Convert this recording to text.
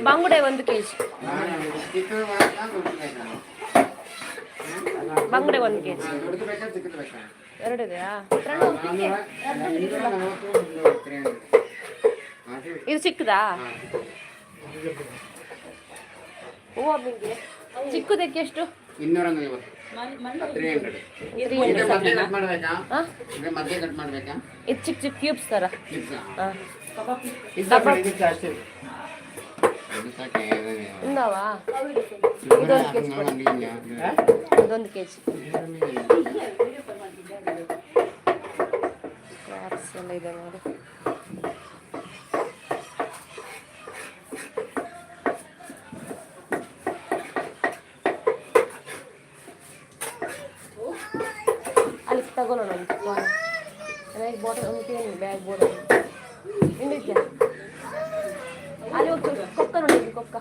ಬಂಗುಡೆ 1 kg. ಬಂಗುಡೆ 1 kg. ಎರಡು ಇದೆಯಾ? ಇದು ಚಿಕ್ಕದಾ? ಹೂವು ಬಿಂಗೆ ಚಿಕ್ಕದಕ್ಕೆ ಎಷ್ಟು? 250. ಇದು ಚಿಕ್ಕ ಚಿಕ್ಕ ಕ್ಯೂಬ್ಸ್ ಥರ. ಇಂದಾವಾ? ಇದೊಂದು kg. ಕ್ರಾಪ್ಸ್ ಎಲ್ಲ ಇದೆ ನೋಡಿ. ಅಲ್ಲಿ ತಗೊಳ್ಳೋಣ ನನಗೆ ಬಾಟಲ್ ಒಂದು ಬ್ಯಾಗ್ ಬೋರ್ಡ್ ಹಿಂದಿದ್ಯಾ ಅಲ್ಲಿ ಹೋಗ್ತೀವಿ ಕೊಕ್ಕ ನೋಡಿ ಕೊಕ್ಕ